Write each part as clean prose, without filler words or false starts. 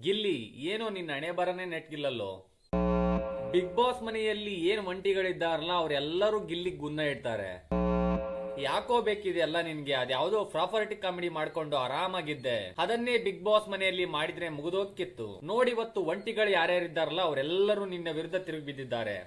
ಗಿಲ್ಲಿ ಏನೋ ನಿನ್ನ ಹಣೆ ಬರನೇ ನೆಟ್ಗಿಲ್ಲಲ್ಲೋ. ಬಿಗ್ ಬಾಸ್ ಮನೆಯಲ್ಲಿ ಏನ್ ಒಂಟಿಗಳಿದ್ದಾರಲ್ಲ ಅವರೆಲ್ಲರೂ ಗಿಲ್ಲಿ ಗುನ್ನ ಇಡ್ತಾರೆ. ಯಾಕೋ ಬೇಕಿದೆ ಅಲ್ಲ ನಿನ್ಗೆ? ಅದ್ಯಾವುದೋ ಪ್ರಾಪರ್ಟಿ ಕಾಮಿಡಿ ಮಾಡ್ಕೊಂಡು ಆರಾಮಾಗಿದ್ದೆ, ಅದನ್ನೇ ಬಿಗ್ ಬಾಸ್ ಮನೆಯಲ್ಲಿ ಮಾಡಿದ್ರೆ ಮುಗಿದೋಕ್ಕಿತ್ತು. ನೋಡಿವತ್ತು ಒಂಟಿಗಳು ಯಾರ್ಯಾರಿದ್ದಾರಲ್ಲ ಅವರೆಲ್ಲರೂ ನಿನ್ನ ವಿರುದ್ಧ ತಿರುಗಿ ಬಿದ್ದಿದ್ದಾರೆ.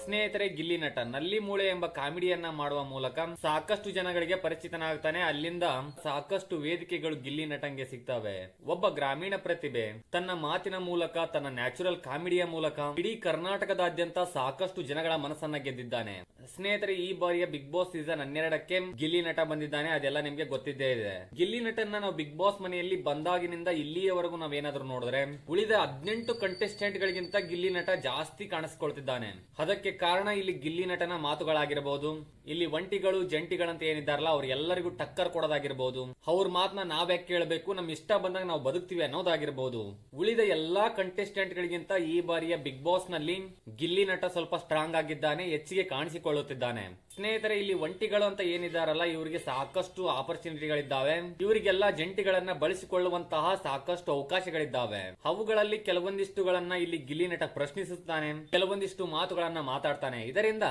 ಸ್ನೇಹಿತರೆ, ಗಿಲ್ಲಿ ನಟ ನಲ್ಲಿ ಮೂಳೆ ಎಂಬ ಕಾಮಿಡಿಯನ್ನ ಮಾಡುವ ಮೂಲಕ ಸಾಕಷ್ಟು ಜನಗಳಿಗೆ ಪರಿಚಿತನಾಗ್ತಾನೆ. ಅಲ್ಲಿಂದ ಸಾಕಷ್ಟು ವೇದಿಕೆಗಳು ಗಿಲ್ಲಿ ನಟಂಗೆ ಸಿಗ್ತವೆ. ಒಬ್ಬ ಗ್ರಾಮೀಣ ಪ್ರತಿಭೆ ತನ್ನ ಮಾತಿನ ಮೂಲಕ, ತನ್ನ ನ್ಯಾಚುರಲ್ ಕಾಮಿಡಿಯ ಮೂಲಕ ಇಡೀ ಕರ್ನಾಟಕದಾದ್ಯಂತ ಸಾಕಷ್ಟು ಜನಗಳ ಮನಸ್ಸನ್ನ ಗೆದ್ದಿದ್ದಾನೆ. ಸ್ನೇಹಿತರೆ, ಈ ಬಾರಿಯ ಬಿಗ್ ಬಾಸ್ ಸೀಸನ್ 12ಕ್ಕೆ ಗಿಲ್ಲಿ ನಟ ಬಂದಿದ್ದಾನೆ. ಅದೆಲ್ಲ ನಿಮ್ಗೆ ಗೊತ್ತಿದ್ದೇ ಇದೆ. ಗಿಲ್ಲಿ ನಟನ್ನ ನಾವು ಬಿಗ್ ಬಾಸ್ ಮನೆಯಲ್ಲಿ ಬಂದಾಗಿನಿಂದ ಇಲ್ಲಿಯವರೆಗೂ ನಾವೇನಾದ್ರೂ ನೋಡಿದ್ರೆ ಉಳಿದ 18 ಕಂಟೆಸ್ಟೆಂಟ್ ಗಳಿಗಿಂತ ಗಿಲ್ಲಿ ನಟ ಜಾಸ್ತಿ ಕಾಣಿಸ್ಕೊಳ್ತಿದ್ದಾನೆ. ಅದಕ್ಕೆ ಕಾರಣ ಇಲ್ಲಿ ಗಿಲ್ಲಿ ನಟನ ಮಾತುಗಳಾಗಿರಬಹುದು, ಇಲ್ಲಿ ಒಂಟಿಗಳು ಜಂಟಿಗಳಂತ ಏನಿದ್ದಾರಲ್ಲ ಅವ್ರಿಗೆಲ್ಲರಿಗೂ ಟಕ್ಕರ್ ಕೊಡೋದಾಗಿರ್ಬಹುದು, ಅವ್ರ ಮಾತನ್ನ ನಾವ್ಯಾಕೆ ಕೇಳಬೇಕು, ನಮ್ ಇಷ್ಟ ಬಂದಾಗ ನಾವು ಬದುಕ್ತಿವಿ ಅನ್ನೋದಾಗಿರ್ಬಹುದು. ಉಳಿದ ಎಲ್ಲಾ ಕಂಟೆಸ್ಟೆಂಟ್ ಗಳಿಗಿಂತ ಈ ಬಾರಿಯ ಬಿಗ್ ಬಾಸ್ ನಲ್ಲಿ ಗಿಲ್ಲಿ ನಟ ಸ್ವಲ್ಪ ಸ್ಟ್ರಾಂಗ್ ಆಗಿದ್ದಾನೆ, ಹೆಚ್ಚಿಗೆ ಕಾಣಿಸಿಕೊಳ್ಳುತ್ತಿದ್ದಾನೆ. ಸ್ನೇಹಿತರೆ, ಇಲ್ಲಿ ಒಂಟಿಗಳು ಅಂತ ಏನಿದಾರಲ್ಲ ಇವರಿಗೆ ಸಾಕಷ್ಟು ಆಪರ್ಚುನಿಟಿಗಳಿದ್ದಾವೆ. ಇವರಿಗೆಲ್ಲ ಜಂಟಿಗಳನ್ನ ಬಳಸಿಕೊಳ್ಳುವಂತಹ ಸಾಕಷ್ಟು ಅವಕಾಶಗಳಿದ್ದಾವೆ. ಅವುಗಳಲ್ಲಿ ಕೆಲವೊಂದಿಷ್ಟುಗಳನ್ನ ಇಲ್ಲಿ ಗಿಲ್ಲಿ ನಟ ಪ್ರಶ್ನಿಸುತ್ತಾನೆ, ಕೆಲವೊಂದಿಷ್ಟು ಮಾತುಗಳನ್ನ ಮಾತಾಡ್ತಾನೆ. ಇದರಿಂದ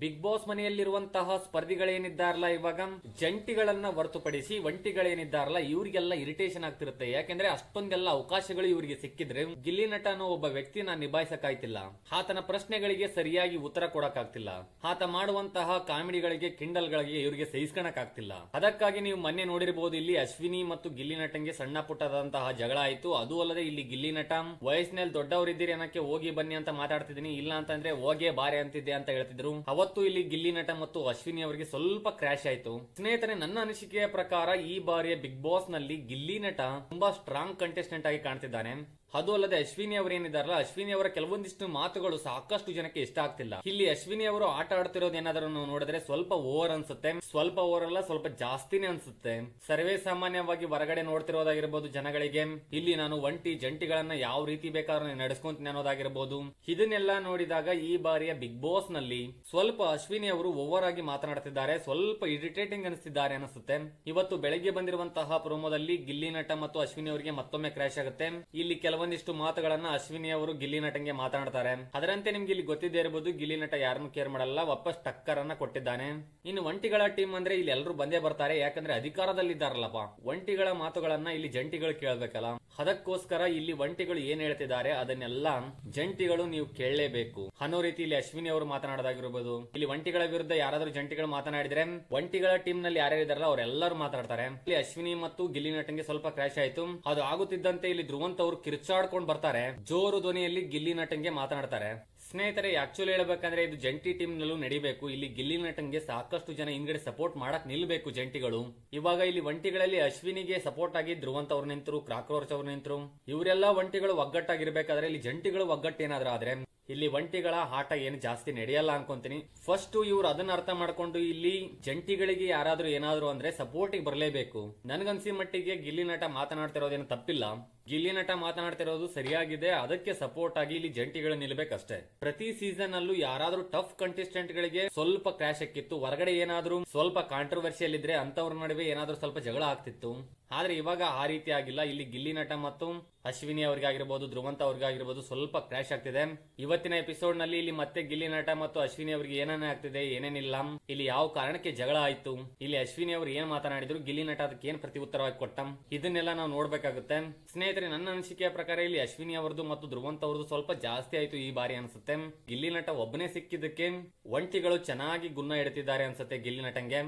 ಬಿಗ್ ಬಾಸ್ ಮನೆಯಲ್ಲಿರುವಂತಹ ಸ್ಪರ್ಧಿಗಳೇನಿದ್ದಾರಲ್ಲ ಇವಾಗ ಜಂಟಿಗಳನ್ನ ಹೊರತುಪಡಿಸಿ ಒಂಟಿಗಳೇನಿದ್ದಾರಲ್ಲ ಇವರಿಗೆಲ್ಲ ಇರಿಟೇಷನ್ ಆಗ್ತಿರುತ್ತೆ. ಯಾಕೆಂದ್ರೆ ಅಷ್ಟೊಂದೆಲ್ಲ ಅವಕಾಶಗಳು ಇವರಿಗೆ ಸಿಕ್ಕಿದ್ರೆ ಗಿಲ್ಲಿ ನಟ ಅನ್ನೋ ಒಬ್ಬ ವ್ಯಕ್ತಿನ ನಿಭಾಯಿಸಕ್ಕಾಯ್ತಿಲ್ಲ, ಆತನ ಪ್ರಶ್ನೆಗಳಿಗೆ ಸರಿಯಾಗಿ ಉತ್ತರ ಕೊಡಕ್ಕಾಗ್ತಿಲ್ಲ, ಆತ ಮಾಡುವಂತಹ ಕಾಮಿಡಿಗಳಿಗೆ ಕಿಂಡಲ್ಗಳಿಗೆ ಇವರಿಗೆ ಸಹಿಸ್ಕೊಳಕ್ ಆಗ್ತಿಲ್ಲ. ಅದಕ್ಕಾಗಿ ನೀವು ಮೊನ್ನೆ ನೋಡಿರಬಹುದು, ಇಲ್ಲಿ ಅಶ್ವಿನಿ ಮತ್ತು ಗಿಲ್ಲಿ ನಟಂಗೆ ಸಣ್ಣ ಪುಟ್ಟದಂತಹ ಜಗಳ ಆಯ್ತು. ಅದು ಅಲ್ಲದೆ ಇಲ್ಲಿ ಗಿಲ್ಲಿ ನಟ ವಯಸ್ಸಿನಲ್ಲಿ ದೊಡ್ಡವರಿದ್ದೀರಿ ಅನ್ನಕ್ಕೆ ಹೋಗಿ ಬನ್ನಿ ಅಂತ ಮಾತಾಡ್ತಿದ್ದೀನಿ, ಇಲ್ಲ ಅಂತಂದ್ರೆ ಹೋಗೇ ಬಾರೆ ಅಂತಿದ್ದೆ ಅಂತ ಹೇಳ್ತಿದ್ರು. ಅವತ್ತು ಇಲ್ಲಿ ಗಿಲ್ಲಿ ನಟ ಮತ್ತು ಅಶ್ವಿನಿ ಅವರಿಗೆ ಸ್ವಲ್ಪ ಕ್ರಾಶ್ ಆಯ್ತು. ಸ್ನೇಹಿತರೆ, ನನ್ನ ಅನಿಸಿಕೆಯ ಪ್ರಕಾರ ಈ ಬಾರಿಯ ಬಿಗ್ ಬಾಸ್ ನಲ್ಲಿ ಗಿಲ್ಲಿ ನಟ ತುಂಬಾ ಸ್ಟ್ರಾಂಗ್ ಕಂಟೆಸ್ಟೆಂಟ್ ಆಗಿ ಕಾಣ್ತಿದ್ದಾನೆ. ಅದು ಅಲ್ಲದೆ ಅಶ್ವಿನಿ ಅವರು ಏನಿದಾರಲ್ಲ, ಅಶ್ವಿನಿ ಅವರ ಕೆಲವೊಂದಿಷ್ಟು ಮಾತುಗಳು ಸಾಕಷ್ಟು ಜನಕ್ಕೆ ಇಷ್ಟ ಆಗ್ತಿಲ್ಲ. ಇಲ್ಲಿ ಅಶ್ವಿನಿ ಅವರು ಆಟ ಆಡ್ತಿರೋದು ಏನಾದರೂ ನೋಡಿದ್ರೆ ಸ್ವಲ್ಪ ಓವರ್ ಅನ್ಸುತ್ತೆ, ಸ್ವಲ್ಪ ಓವರ್ ಅಲ್ಲ ಸ್ವಲ್ಪ ಜಾಸ್ತಿನೇ ಅನ್ಸುತ್ತೆ. ಸರ್ವೇ ಸಾಮಾನ್ಯವಾಗಿ ಹೊರಗಡೆ ನೋಡ್ತಿರೋದಾಗಿರ್ಬೋದು ಜನಗಳಿಗೆ, ಇಲ್ಲಿ ನಾನು ಒಂಟಿ ಜಂಟಿಗಳನ್ನ ಯಾವ ರೀತಿ ಬೇಕಾದ್ರೂ ನಡೆಸ್ಕೊಂತೀನಿ ಅನ್ನೋದಾಗಿರ್ಬೋದು. ಇದನ್ನೆಲ್ಲ ನೋಡಿದಾಗ ಈ ಬಾರಿಯ ಬಿಗ್ ಬಾಸ್ ನಲ್ಲಿ ಸ್ವಲ್ಪ ಅಶ್ವಿನಿ ಅವರು ಓವರ್ ಆಗಿ ಮಾತನಾಡ್ತಿದ್ದಾರೆ, ಸ್ವಲ್ಪ ಇರಿಟೇಟಿಂಗ್ ಅನಿಸ್ತಿದ್ದಾರೆ ಅನಿಸುತ್ತೆ. ಇವತ್ತು ಬೆಳಗ್ಗೆ ಬಂದಿರುವಂತಹ ಪ್ರೋಮೋದಲ್ಲಿ ಗಿಲ್ಲಿ ನಟ ಮತ್ತು ಅಶ್ವಿನಿ ಅವರಿಗೆ ಮತ್ತೊಮ್ಮೆ ಕ್ರಾಶ್ ಆಗುತ್ತೆ. ಇಲ್ಲಿ ಕೆಲವೊಂದಿಷ್ಟು ಮಾತುಗಳನ್ನ ಅಶ್ವಿನಿ ಅವರು ಗಿಲ್ಲಿ ನಟಂಗೆ ಮಾತನಾಡ್ತಾರೆ. ಅದರಂತೆ ನಿಮ್ಗೆ ಇಲ್ಲಿ ಗೊತ್ತಿದ್ದೇ ಇರಬಹುದು, ಗಿಲ್ಲಿ ನಟ ಯಾರನ್ನು ಕೇರ್ ಮಾಡಲ್ಲ, ವಾಪಸ್ ಟಕ್ಕರ್ ಅನ್ನ ಕೊಟ್ಟಿದ್ದಾನೆ. ಇನ್ನು ಒಂಟಿಗಳ ಟೀಮ್ ಅಂದ್ರೆ ಇಲ್ಲಿ ಎಲ್ಲರೂ ಬಂದೇ ಬರ್ತಾರೆ, ಯಾಕಂದ್ರೆ ಅಧಿಕಾರದಲ್ಲಿದ್ದಾರಲ್ಲಪ್ಪ. ಒಂಟಿಗಳ ಮಾತುಗಳನ್ನ ಇಲ್ಲಿ ಜಂಟಿಗಳು ಕೇಳಬೇಕಲ್ಲ, ಅದಕ್ಕೋಸ್ಕರ ಇಲ್ಲಿ ಒಂಟಿಗಳು ಏನ್ ಹೇಳ್ತಿದ್ದಾರೆ ಅದನ್ನೆಲ್ಲ ಜಂಟಿಗಳು ನೀವು ಕೇಳಲೇಬೇಕು ಅನ್ನೋ ರೀತಿ ಇಲ್ಲಿ ಅಶ್ವಿನಿ ಅವರು ಮಾತನಾಡೋದಾಗಿರ್ಬೋದು. ಇಲ್ಲಿ ಒಂಟಿಗಳ ವಿರುದ್ಧ ಯಾರಾದ್ರೂ ಜಂಟಿಗಳು ಮಾತನಾಡಿದ್ರೆ ಒಂಟಿಗಳ ಟೀಮ್ ನಲ್ಲಿ ಯಾರ್ಯಾರಿದಾರಲ್ಲ ಅವರೆಲ್ಲರೂ ಮಾತಾಡ್ತಾರೆ. ಇಲ್ಲಿ ಅಶ್ವಿನಿ ಮತ್ತು ಗಿಲ್ಲಿ ನಟಂಗೆ ಸ್ವಲ್ಪ ಕ್ರಾಶ್ ಆಯ್ತು. ಅದು ಆಗುತ್ತಿದ್ದಂತೆ ಇಲ್ಲಿ ಧ್ರುವಂತ್ ಅವರು ಕಿರ್ಚಾಡ್ಕೊಂಡು ಬರ್ತಾರೆ, ಜೋರು ಧ್ವನಿಯಲ್ಲಿ ಗಿಲ್ಲಿ ನಟಂಗೆ ಮಾತನಾಡ್ತಾರೆ. ಸ್ನೇಹಿತರೆ, ಆಕ್ಚುಲಿ ಹೇಳ್ಬೇಕಂದ್ರೆ ಇದು ಜಂಟಿ ಟೀಮ್ ನಲ್ಲೂ ನಡಿಬೇಕು. ಇಲ್ಲಿ ಗಿಲ್ಲಿ ನಟಂಗೆ ಸಾಕಷ್ಟು ಜನ ಹಿಂದ್ಗಡೆ ಸಪೋರ್ಟ್ ಮಾಡಕ್ ನಿಲ್ಬೇಕು ಜಂಟಿಗಳು. ಇವಾಗ ಇಲ್ಲಿ ಒಂಟಿಗಳಲ್ಲಿ ಅಶ್ವಿನಿಗೆ ಸಪೋರ್ಟ್ ಆಗಿ ಧ್ರುವಂತ್ ಅವ್ರು ನಿಂತರು, ಕ್ರಾಕ್ರೋಚ್ ಅವ್ರು ನಿಂತರು. ಇವರೆಲ್ಲ ಒಂಟಿಗಳು ಒಗ್ಗಟ್ಟಾಗಿರ್ಬೇಕಾದ್ರೆ ಇಲ್ಲಿ ಜಂಟಿಗಳು ಒಗ್ಗಟ್ಟೇನಾದ್ರೂ ಆದ್ರೆ ಇಲ್ಲಿ ಒಂಟಿಗಳ ಆಟ ಏನು ಜಾಸ್ತಿ ನಡೆಯಲ್ಲ ಅನ್ಕೊಂತೀನಿ. ಫಸ್ಟ್ ಇವ್ರು ಅದನ್ನ ಅರ್ಥ ಮಾಡ್ಕೊಂಡು ಇಲ್ಲಿ ಜಂಟಿಗಳಿಗೆ ಯಾರಾದ್ರೂ ಏನಾದ್ರು ಅಂದ್ರೆ ಸಪೋರ್ಟಿಗೆ ಬರಲೇಬೇಕು. ನನ್ಗನ್ಸಿ ಮಟ್ಟಿಗೆ ಗಿಲ್ಲಿ ನಟ ಮಾತನಾಡ್ತಿರೋದೇನು ತಪ್ಪಿಲ್ಲ, ಗಿಲ್ಲಿ ನಟ ಮಾತನಾಡ್ತಿರೋದು ಸರಿಯಾಗಿದೆ. ಅದಕ್ಕೆ ಸಪೋರ್ಟ್ ಆಗಿ ಇಲ್ಲಿ ಜಂಟಿಗಳು ನಿಲ್ಬೇಕಷ್ಟೇ. ಪ್ರತಿ ಸೀಸನ್ ಅಲ್ಲೂ ಯಾರಾದ್ರೂ ಟಫ್ ಕಂಟೆಸ್ಟೆಂಟ್ ಗಳಿಗೆ ಸ್ವಲ್ಪ ಕ್ರಾಶ್ ಆಕ್ಕಿತ್ತು, ಹೊರಗಡೆ ಏನಾದ್ರೂ ಸ್ವಲ್ಪ ಕಾಂಟ್ರವರ್ಸಿಯಲ್ ಇದ್ರೆ ಅಂತವ್ರ ನಡುವೆ ಏನಾದ್ರೂ ಸ್ವಲ್ಪ ಜಗಳ ಆಗ್ತಿತ್ತು. ಆದ್ರೆ ಇವಾಗ ಆ ರೀತಿ ಆಗಿಲ್ಲ. ಇಲ್ಲಿ ಗಿಲ್ಲಿ ನಟ ಮತ್ತು ಅಶ್ವಿನಿ ಅವ್ರಿಗಾಗಿರ್ಬೋದು, ಧ್ರುವಂತ್ ಅವ್ರಿಗಾಗಿರ್ಬೋದು ಸ್ವಲ್ಪ ಕ್ರಾಶ್ ಆಗ್ತಿದೆ. ಇವತ್ತಿನ ಎಪಿಸೋಡ್ ನಲ್ಲಿ ಇಲ್ಲಿ ಮತ್ತೆ ಗಿಲ್ಲಿ ನಟ ಮತ್ತು ಅಶ್ವಿನಿ ಅವರಿಗೆ ಏನೇನೇ ಆಗ್ತಿದೆ ಏನೇನಿಲ್ಲ, ಇಲ್ಲಿ ಯಾವ ಕಾರಣಕ್ಕೆ ಜಗಳ ಆಯ್ತು, ಇಲ್ಲಿ ಅಶ್ವಿನಿ ಅವರು ಏನ್ ಮಾತನಾಡಿದ್ರು, ಗಿಲ್ಲಿ ನಟ ಅದಕ್ಕೆ ಏನ್ ಪ್ರತಿ ಉತ್ತರವಾಗಿ ಕೊಟ್ಟ, ಇದನ್ನೆಲ್ಲ ನಾವು ನೋಡ್ಬೇಕಾಗುತ್ತೆ. ಸ್ನೇಹಿತರೆ, ನನ್ನ ಅನಿಸಿಕೆಯ ಪ್ರಕಾರ ಇಲ್ಲಿ ಅಶ್ವಿನಿ ಅವರದು ಮತ್ತು ಧ್ರುವಂತ್ ಅವರದು ಸ್ವಲ್ಪ ಜಾಸ್ತಿ ಆಯ್ತು ಈ ಬಾರಿ ಅನ್ಸುತ್ತೆ. ಗಿಲ್ಲಿ ನಟ ಒಬ್ಬನೇ ಸಿಕ್ಕಿದ್ದಕ್ಕೆ ಒಂಟಿಗಳು ಚೆನ್ನಾಗಿ ಗುನ್ನ ಇಡ್ತಿದ್ದಾರೆ ಅನ್ಸುತ್ತೆ ಗಿಲ್ಲಿ ನಟಂಗೆ.